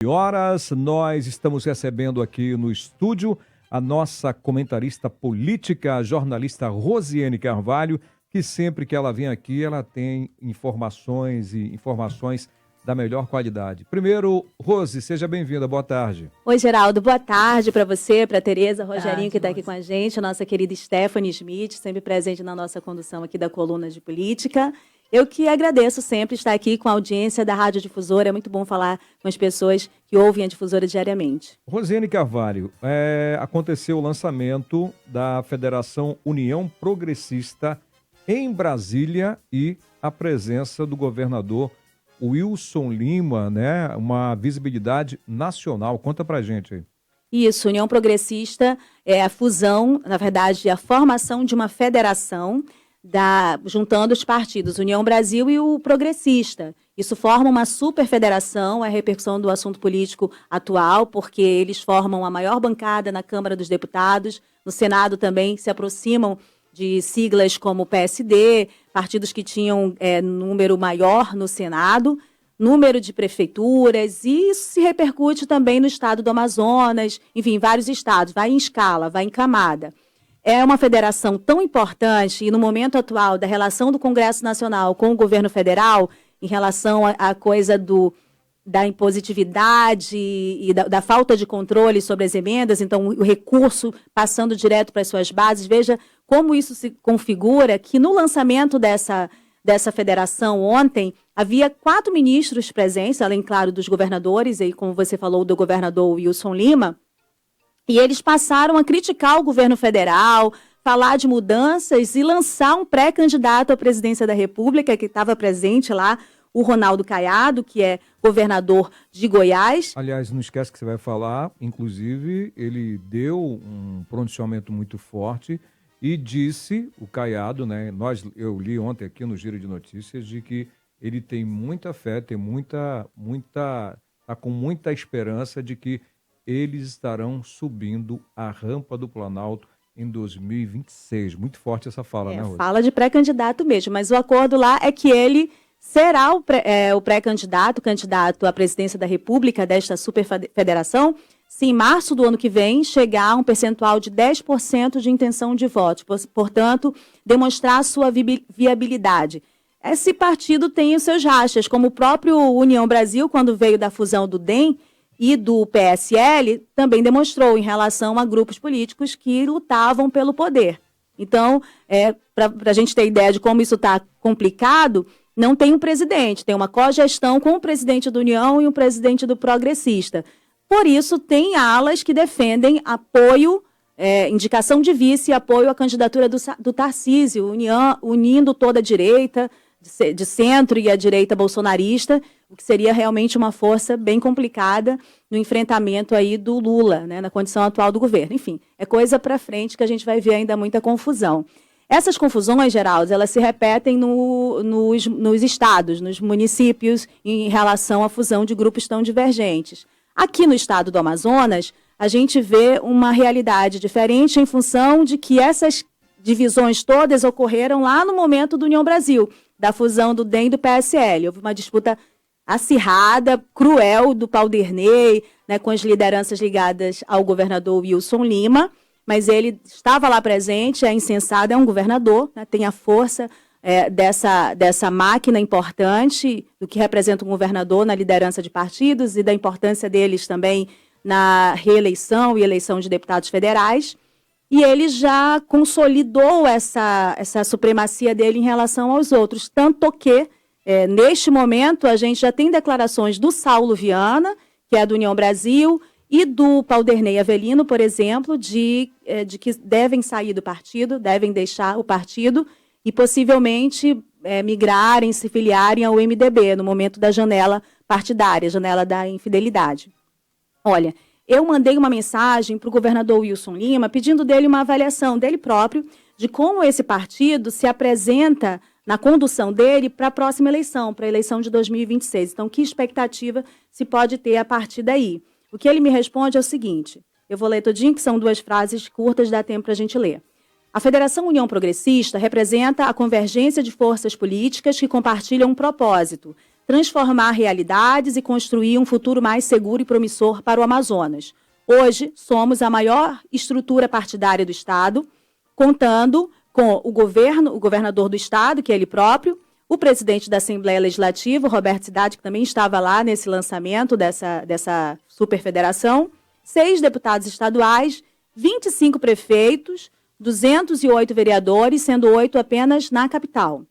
Horas, nós estamos recebendo aqui no estúdio a nossa comentarista política, a jornalista Rosiane Carvalho, que sempre que ela vem aqui, ela tem informações da melhor qualidade. Primeiro, Rose, seja bem-vinda, boa tarde. Oi, Geraldo, boa tarde para você, para a Tereza, Rogerinho, que está aqui com a gente, a nossa querida Stephanie Schmidt, sempre presente na nossa condução aqui da Coluna de Política. Eu que agradeço sempre estar aqui com a audiência da Rádio Difusora. É muito bom falar com as pessoas que ouvem a Difusora diariamente. Rosiane Carvalho, aconteceu o lançamento da Federação União Progressista em Brasília e a presença do governador Wilson Lima, né? Uma visibilidade nacional. Conta pra gente aí. Isso, União Progressista é a fusão, na verdade, a formação de uma federação juntando os partidos União Brasil e o Progressista. Isso forma uma super federação, é a repercussão do assunto político atual, porque eles formam a maior bancada na Câmara dos Deputados, no Senado também se aproximam de siglas como PSD, partidos que tinham número maior no Senado, número de prefeituras, e isso se repercute também no estado do Amazonas, enfim, vários estados, vai em escala, vai em camada. É uma federação tão importante e no momento atual da relação do Congresso Nacional com o governo federal, em relação à coisa da impositividade e da falta de controle sobre as emendas, então o recurso passando direto para as suas bases, veja como isso se configura, que no lançamento dessa federação ontem, havia 4 ministros presentes, além, claro, dos governadores, e como você falou, do governador Wilson Lima, e eles passaram a criticar o governo federal, falar de mudanças e lançar um pré-candidato à presidência da República, que estava presente lá, o Ronaldo Caiado, que é governador de Goiás. Aliás, não esquece que você vai falar, inclusive, ele deu um pronunciamento muito forte e disse, o Caiado, né? Eu li ontem aqui no Giro de Notícias, de que ele tem muita fé, tá com muita esperança de que eles estarão subindo a rampa do Planalto em 2026. Muito forte essa fala, né, Rose? Fala de pré-candidato mesmo, mas o acordo lá é que ele será o pré-candidato, candidato à presidência da República desta superfederação, se em março do ano que vem chegar a um percentual de 10% de intenção de voto, portanto, demonstrar a sua viabilidade. Esse partido tem os seus rachas, como o próprio União Brasil, quando veio da fusão do DEM, e do PSL, também demonstrou em relação a grupos políticos que lutavam pelo poder. Então, para a gente ter ideia de como isso está complicado, não tem um presidente, tem uma cogestão com o presidente do União e o presidente do Progressista. Por isso, tem alas que defendem apoio, indicação de vice e apoio à candidatura do Tarcísio, unindo toda a direita, de centro e a direita bolsonarista, o que seria realmente uma força bem complicada no enfrentamento aí do Lula, né, na condição atual do governo. Enfim, é coisa para frente que a gente vai ver ainda muita confusão. Essas confusões, Geraldo, elas se repetem nos estados, nos municípios, em relação à fusão de grupos tão divergentes. Aqui no estado do Amazonas, a gente vê uma realidade diferente em função de que essas divisões todas ocorreram lá no momento do União Brasil, da fusão do DEM e do PSL. Houve uma disputa acirrada, cruel do Paulderney, né, com as lideranças ligadas ao governador Wilson Lima, mas ele estava lá presente, é insensado, é um governador, né, tem a força dessa máquina importante, do que representa um governador na liderança de partidos e da importância deles também na reeleição e eleição de deputados federais. E ele já consolidou essa supremacia dele em relação aos outros, tanto que, neste momento, a gente já tem declarações do Saulo Viana, que é do União Brasil, e do Paulderney Avelino, por exemplo, de que devem sair do partido, devem deixar o partido e possivelmente migrarem, se filiarem ao MDB, no momento da janela partidária, janela da infidelidade. Olha, eu mandei uma mensagem para o governador Wilson Lima, pedindo dele uma avaliação dele próprio, de como esse partido se apresenta na condução dele para a próxima eleição, para a eleição de 2026. Então, que expectativa se pode ter a partir daí? O que ele me responde é o seguinte, eu vou ler todinho, que são 2 frases curtas, dá tempo para a gente ler. A Federação União Progressista representa a convergência de forças políticas que compartilham um propósito, transformar realidades e construir um futuro mais seguro e promissor para o Amazonas. Hoje, somos a maior estrutura partidária do Estado, contando com o governador do Estado, que é ele próprio, o presidente da Assembleia Legislativa, Roberto Cidade, que também estava lá nesse lançamento dessa superfederação, 6 deputados estaduais, 25 prefeitos, 208 vereadores, sendo 8 apenas na capital.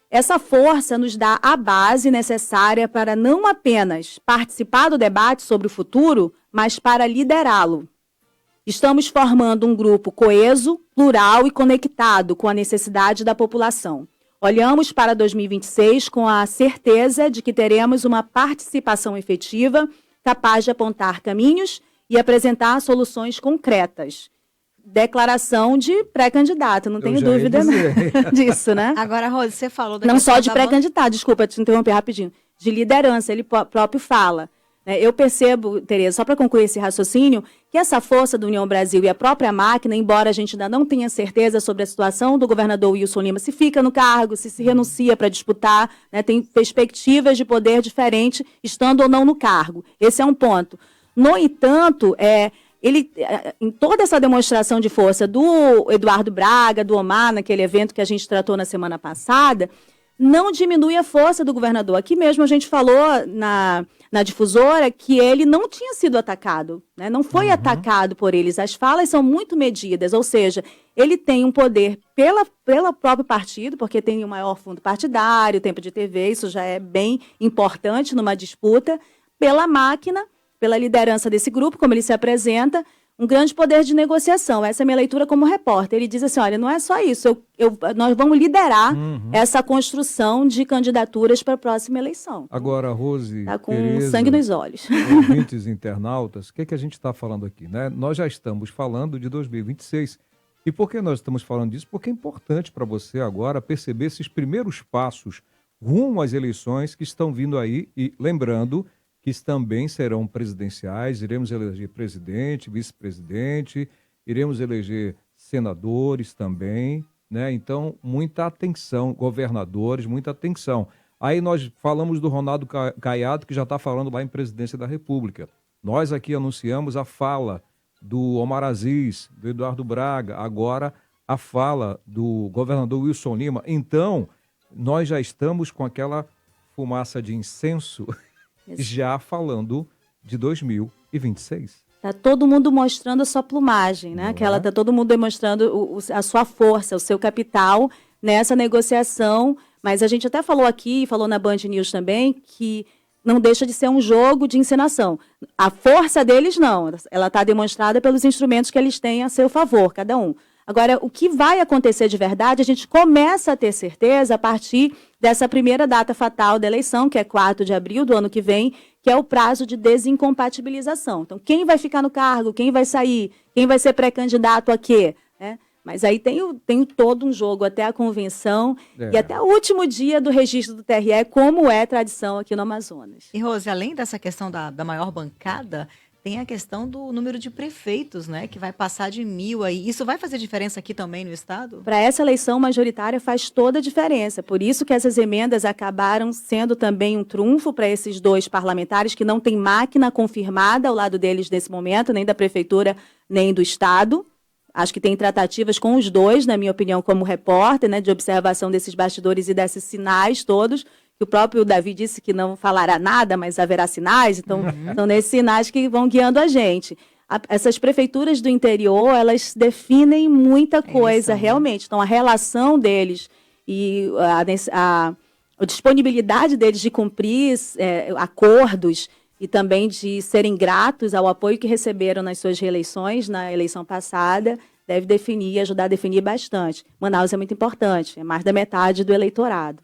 Essa força nos dá a base necessária para não apenas participar do debate sobre o futuro, mas para liderá-lo. Estamos formando um grupo coeso, plural e conectado com a necessidade da população. Olhamos para 2026 com a certeza de que teremos uma participação efetiva, capaz de apontar caminhos e apresentar soluções concretas. Declaração de pré-candidato, não tenho dúvida disso, né? Agora, Rose, você falou da não só de da pré-candidato, desculpa te interromper rapidinho, de liderança, ele próprio fala. Eu percebo, Tereza, só para concluir esse raciocínio, que essa força do União Brasil e a própria máquina, embora a gente ainda não tenha certeza sobre a situação do governador Wilson Lima, se fica no cargo, se renuncia para disputar, né, tem perspectivas de poder diferente, estando ou não no cargo. Esse é um ponto. No entanto, ele, em toda essa demonstração de força do Eduardo Braga, do Omar, naquele evento que a gente tratou na semana passada, não diminui a força do governador. Aqui mesmo a gente falou na difusora que ele não tinha sido atacado, né? Não foi atacado por eles. As falas são muito medidas, ou seja, ele tem um poder pelo próprio partido, porque tem o maior fundo partidário, tempo de TV, isso já é bem importante numa disputa, pela máquina, pela liderança desse grupo, como ele se apresenta, um grande poder de negociação. Essa é a minha leitura como repórter. Ele diz assim, olha, não é só isso, nós vamos liderar essa construção de candidaturas para a próxima eleição. Agora, Rose, está com Tereza, sangue nos olhos. Ouvintes internautas, o que, que a gente está falando aqui, né? Nós já estamos falando de 2026. E por que nós estamos falando disso? Porque é importante para você agora perceber esses primeiros passos rumo às eleições que estão vindo aí. E lembrando que também serão presidenciais, iremos eleger presidente, vice-presidente, iremos eleger senadores também, né? Então, muita atenção, governadores, muita atenção. Aí nós falamos do Ronaldo Caiado, que já está falando lá em presidência da República. Nós aqui anunciamos a fala do Omar Aziz, do Eduardo Braga, agora a fala do governador Wilson Lima. Então, nós já estamos com aquela fumaça de incenso já falando de 2026. Está todo mundo mostrando a sua plumagem, né? Está todo mundo demonstrando a sua força, o seu capital nessa negociação. Mas a gente até falou aqui, falou na Band News também, que não deixa de ser um jogo de encenação. A força deles não, ela está demonstrada pelos instrumentos que eles têm a seu favor, cada um. Agora, o que vai acontecer de verdade, a gente começa a ter certeza a partir dessa primeira data fatal da eleição, que é 4 de abril do ano que vem, que é o prazo de desincompatibilização. Então, quem vai ficar no cargo, quem vai sair, quem vai ser pré-candidato a quê? Mas aí tem todo um jogo até a convenção e até o último dia do registro do TRE, como é tradição aqui no Amazonas. E, Rose, além dessa questão da maior bancada, tem a questão do número de prefeitos, né, que vai passar de 1.000 aí. Isso vai fazer diferença aqui também no estado? Para essa eleição majoritária faz toda a diferença. Por isso que essas emendas acabaram sendo também um trunfo para esses 2 parlamentares que não têm máquina confirmada ao lado deles nesse momento, nem da prefeitura, nem do estado. Acho que tem tratativas com os 2, na minha opinião, como repórter, né, de observação desses bastidores e desses sinais todos. O próprio Davi disse que não falará nada, mas haverá sinais, então são nesses sinais que vão guiando a gente. Essas prefeituras do interior, elas definem muita coisa, realmente. Então, a relação deles e a disponibilidade deles de cumprir acordos e também de serem gratos ao apoio que receberam nas suas reeleições, na eleição passada, deve definir, ajudar a definir bastante. Manaus é muito importante, é mais da metade do eleitorado.